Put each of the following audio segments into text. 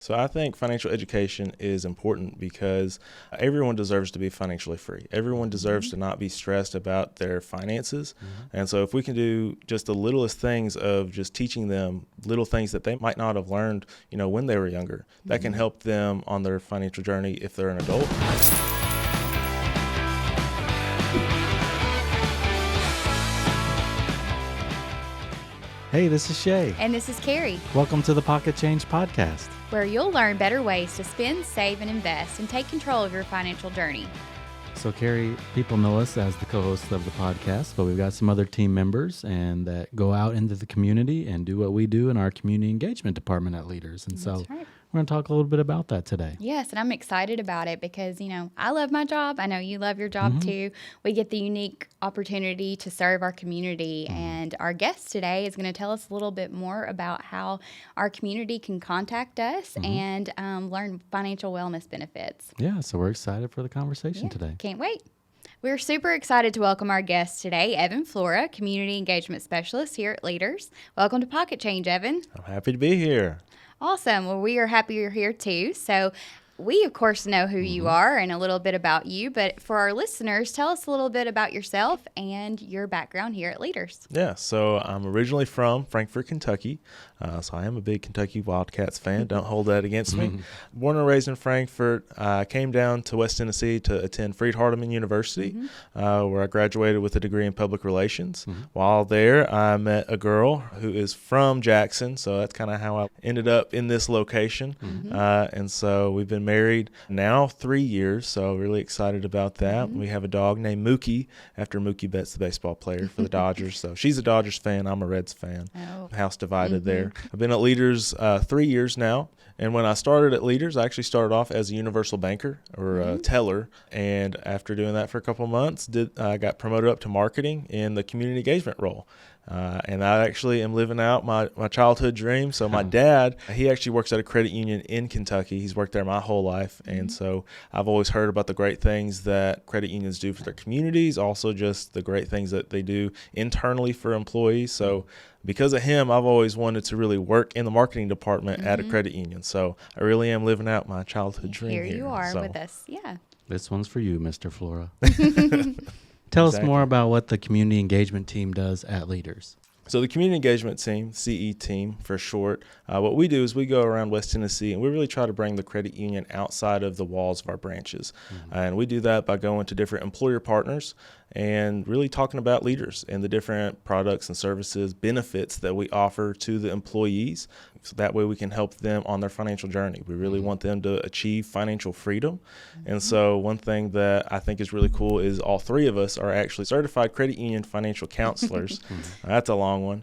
So I think financial education is important because everyone deserves to be financially free. Everyone deserves to not be stressed about their finances. And so if we can do just the littlest things of just teaching them little things that they might not have learned, when they were younger, that can help them on their financial journey if they're an adult. Hey, this is Shea. And this is Carrie. Welcome to the Pocket Change Podcast, where you'll learn better ways to spend, save, and invest and take control of your financial journey. So, Carrie, people know us as the co-host of the podcast, but we've got some other team members and that go out into the community and do what we do in our community engagement department at Leaders. And That's right. We're going to talk a little bit about that today. Yes, and I'm excited about it because, I love my job. I know you love your job too. We get the unique opportunity to serve our community, and our guest today is going to tell us a little bit more about how our community can contact us and learn financial wellness benefits. Yeah, so we're excited for the conversation today. Can't wait. We're super excited to welcome our guest today, Evan Flora, Community Engagement Specialist here at Leaders. Welcome to Pocket Change, Evan. I'm happy to be here. Awesome. Well, we are happy you're here too. So we, of course, know who you are and a little bit about you. But for our listeners, tell us a little bit about yourself and your background here at Leaders. Yeah, so I'm originally from Frankfort, Kentucky. So I am a big Kentucky Wildcats fan. Don't hold that against me. Born and raised in Frankfort. I came down to West Tennessee to attend Freed-Hardeman University, where I graduated with a degree in public relations. While there, I met a girl who is from Jackson. So that's kind of how I ended up in this location. And so we've been married now 3 years, so really excited about that. We have a dog named Mookie, after Mookie Betts, the baseball player for the Dodgers. So she's a Dodgers fan. I'm a Reds fan. House divided there. I've been at Leaders 3 years now. And when I started at Leaders, I actually started off as a universal banker or a teller. And after doing that for a couple of months, I got promoted up to marketing in the community engagement role. And I actually am living out my childhood dream. So my dad, he actually works at a credit union in Kentucky. He's worked there my whole life. And so I've always heard about the great things that credit unions do for their communities, also just the great things that they do internally for employees. So because of him, I've always wanted to really work in the marketing department at a credit union. So I really am living out my childhood dream here. Here you are with us. Yeah. This one's for you, Mr. Flora. Tell us more about what the community engagement team does at Leaders. So the community engagement team, CE team for short, what we do is we go around West Tennessee and we really try to bring the credit union outside of the walls of our branches. And we do that by going to different employer partners and really talking about Leaders and the different products and services, benefits that we offer to the employees. So that way we can help them on their financial journey. We really want them to achieve financial freedom. And so one thing that I think is really cool is all three of us are actually certified credit union financial counselors. That's a long one.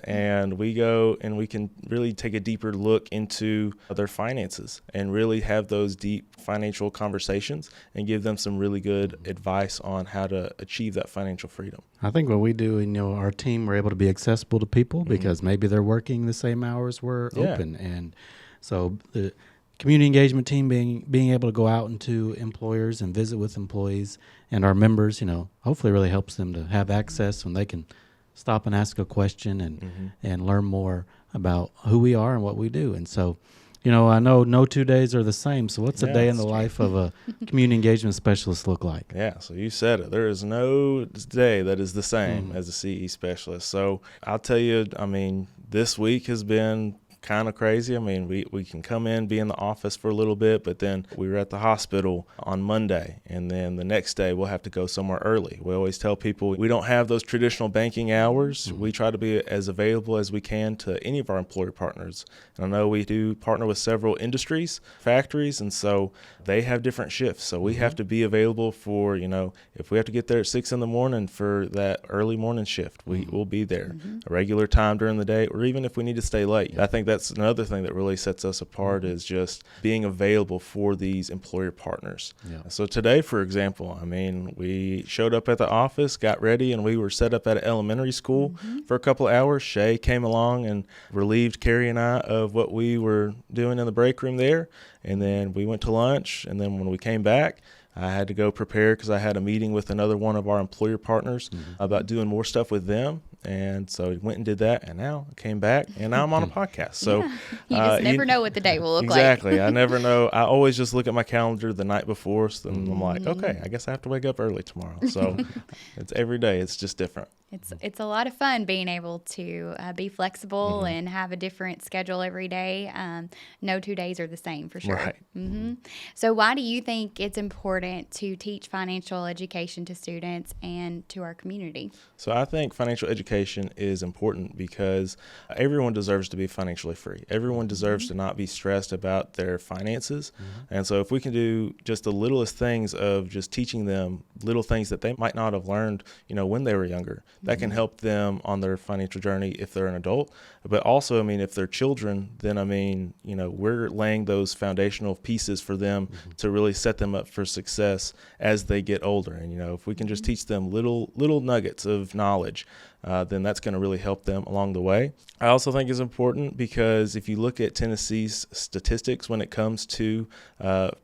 And we go and we can really take a deeper look into their finances and really have those deep financial conversations and give them some really good advice on how to achieve that financial freedom. I think what we do, our team, we're able to be accessible to people because maybe they're working the same hours we're open. And so the community engagement team being able to go out into employers and visit with employees and our members, hopefully really helps them to have access when they can stop and ask a question and learn more about who we are and what we do. And so, I know no 2 days are the same. So what's a day in the life of a community engagement specialist look like? Yeah, so you said it. There is no day that is the same as a CE specialist. So I'll tell you, this week has been kind of crazy. We can come in, be in the office for a little bit, but then we were at the hospital on Monday, and then the next day we'll have to go somewhere early. We always tell people we don't have those traditional banking hours. We try to be as available as we can to any of our employer partners. And I know we do partner with several industries, factories, and so they have different shifts. So we have to be available for, if we have to get there at 6 a.m. for that early morning shift, we will be there. A regular time during the day, or even if we need to stay late. I think that's another thing that really sets us apart is just being available for these employer partners. So today, for example, we showed up at the office, got ready, and we were set up at an elementary school for a couple of hours. Shea came along and relieved Carrie and I of what we were doing in the break room there. And then we went to lunch. And then when we came back, I had to go prepare because I had a meeting with another one of our employer partners about doing more stuff with them. And so he went and did that, and now I came back, and now I'm on a podcast. So you just never know what the day will look exactly. like. I never know. I always just look at my calendar the night before, so then I'm like, okay, I guess I have to wake up early tomorrow. So it's every day. It's just different. It's a lot of fun being able to be flexible and have a different schedule every day. No 2 days are the same for sure. Right. So why do you think it's important to teach financial education to students and to our community? So I think financial education is important because everyone deserves to be financially free. Everyone deserves to not be stressed about their finances. And so if we can do just the littlest things of just teaching them little things that they might not have learned, when they were younger, that can help them on their financial journey if they're an adult. But also, if they're children, then, we're laying those foundational pieces for them to really set them up for success as they get older. And, if we can just teach them little nuggets of knowledge, then that's going to really help them along the way. I also think it's important because if you look at Tennessee's statistics when it comes to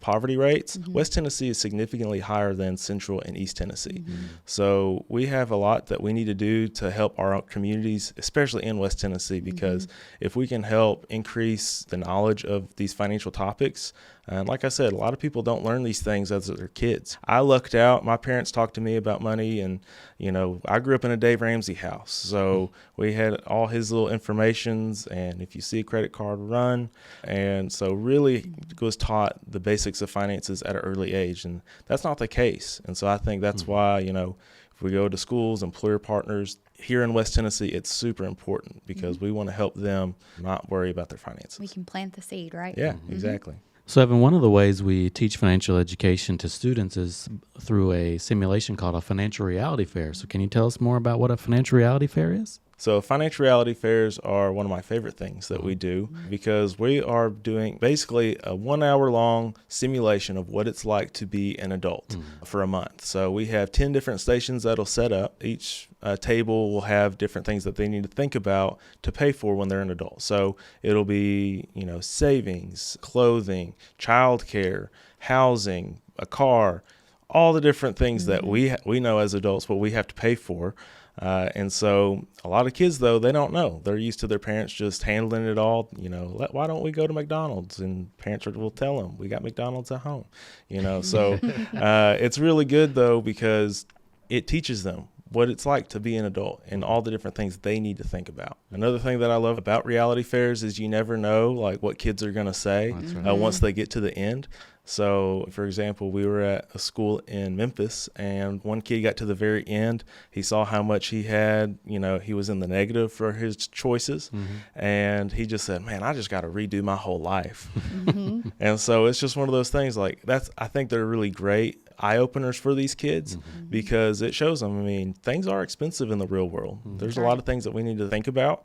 poverty rates, West Tennessee is significantly higher than Central and East Tennessee. So we have a lot that we need to do to help our communities, especially in West Tennessee, because if we can help increase the knowledge of these financial topics, and like I said, a lot of people don't learn these things as they're kids. I lucked out. My parents talked to me about money, and, I grew up in a Dave Ramsey house. So we had all his little informations, and if you see a credit card, run. And so really was taught the basics of finances at an early age, and that's not the case. And so I think that's why, if we go to schools, employer partners, here in West Tennessee, it's super important because we want to help them not worry about their finances. We can plant the seed, right? Yeah, exactly. So, Evan, one of the ways we teach financial education to students is through a simulation called a financial reality fair. So can you tell us more about what a financial reality fair is? So financial reality fairs are one of my favorite things that we do because we are doing basically a 1 hour long simulation of what it's like to be an adult for a month. So we have 10 different stations that'll set up. Each table will have different things that they need to think about to pay for when they're an adult. So it'll be, savings, clothing, childcare, housing, a car, all the different things that we know as adults what we have to pay for. And so a lot of kids, though, they don't know. They're used to their parents just handling it all. Why don't we go to McDonald's? And parents will tell them, we got McDonald's at home. So it's really good, though, because it teaches them what it's like to be an adult and all the different things they need to think about. Another thing that I love about reality fairs is you never know what kids are going to say once they get to the end. So, for example, we were at a school in Memphis, and one kid got to the very end. He saw how much he had, he was in the negative for his choices, and he just said, man, I just got to redo my whole life. And so it's just one of those things I think they're really great eye-openers for these kids because it shows them, things are expensive in the real world. There's a lot of things that we need to think about.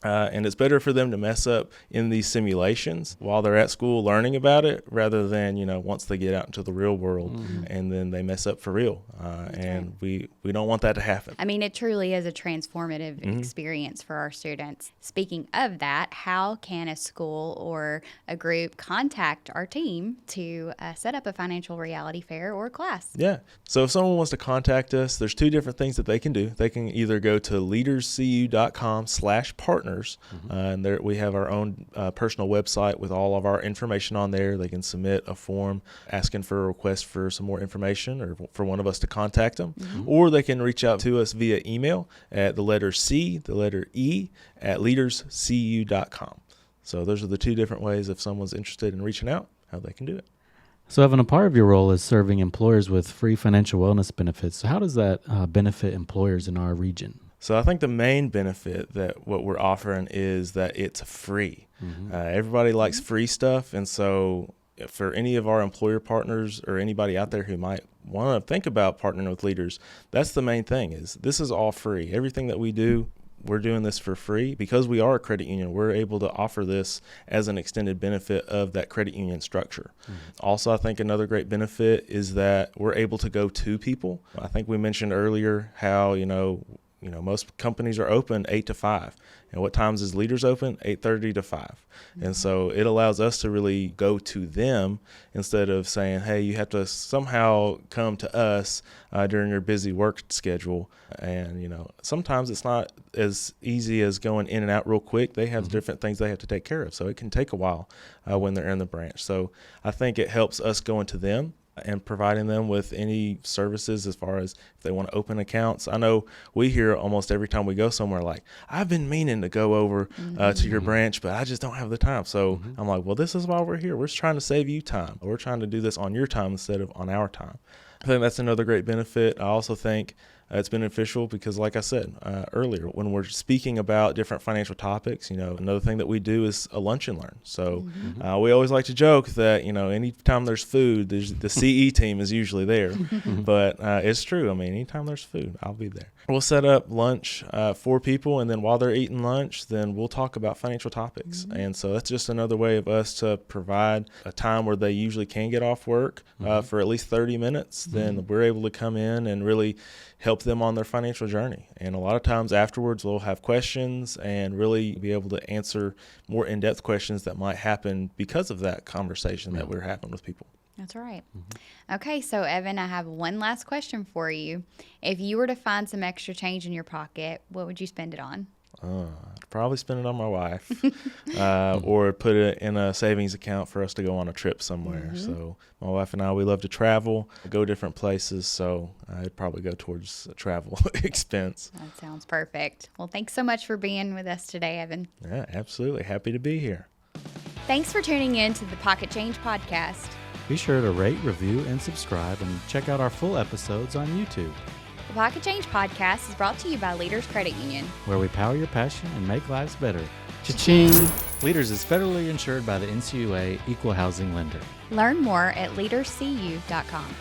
And it's better for them to mess up in these simulations while they're at school learning about it rather than, once they get out into the real world and then they mess up for real. And we don't want that to happen. It truly is a transformative experience for our students. Speaking of that, how can a school or a group contact our team to set up a financial reality fair or class? Yeah. So if someone wants to contact us, there's two different things that they can do. They can either go to leaderscu.com/partners. And there we have our own personal website with all of our information on there. They can submit a form asking for a request for some more information or for one of us to contact them. Or they can reach out to us via email at the letter C, the letter E, at leaderscu.com. So those are the two different ways if someone's interested in reaching out, how they can do it. So, Evan, a part of your role is serving employers with free financial wellness benefits. So how does that benefit employers in our region? So I think the main benefit that what we're offering is that it's free. Everybody likes free stuff. And so for any of our employer partners or anybody out there who might want to think about partnering with leaders, that's the main thing is this is all free. Everything that we do, we're doing this for free. Because we are a credit union, we're able to offer this as an extended benefit of that credit union structure. Also, I think another great benefit is that we're able to go to people. I think we mentioned earlier how, most companies are open 8 to 5. And what times is Leaders open? 8:30 to 5. And so it allows us to really go to them instead of saying, hey, you have to somehow come to us during your busy work schedule. And, sometimes it's not as easy as going in and out real quick. They have different things they have to take care of. So it can take a while when they're in the branch. So I think it helps us going to them and providing them with any services as far as if they want to open accounts. I know we hear almost every time we go somewhere like, I've been meaning to go over to your branch, but I just don't have the time. So I'm like, well, this is why we're here. We're just trying to save you time. We're trying to do this on your time instead of on our time. I think that's another great benefit. I also think it's beneficial because, like I said earlier, when we're speaking about different financial topics, another thing that we do is a lunch and learn. So we always like to joke that, anytime there's food, the CE team is usually there. But it's true. I mean, anytime there's food, I'll be there. We'll set up lunch for people, and then while they're eating lunch, then we'll talk about financial topics. And so that's just another way of us to provide a time where they usually can get off work for at least 30 minutes. Then we're able to come in and really help them on their financial journey. And a lot of times afterwards, we'll have questions and really be able to answer more in-depth questions that might happen because of that conversation that we're having with people. That's right. Okay, so Evan, I have one last question for you. If you were to find some extra change in your pocket, what would you spend it on? I'd probably spend it on my wife or put it in a savings account for us to go on a trip somewhere. So my wife and I, we love to travel, go different places. So I'd probably go towards a travel expense. That sounds perfect. Well, thanks so much for being with us today, Evan. Yeah, absolutely. Happy to be here. Thanks for tuning in to the Pocket Change Podcast. Be sure to rate, review, and subscribe, and check out our full episodes on YouTube, The Pocket Change Podcast is brought to you by Leaders Credit Union, where we power your passion and make lives better. Cha-ching! Leaders is federally insured by the NCUA Equal Housing Lender. Learn more at leaderscu.com.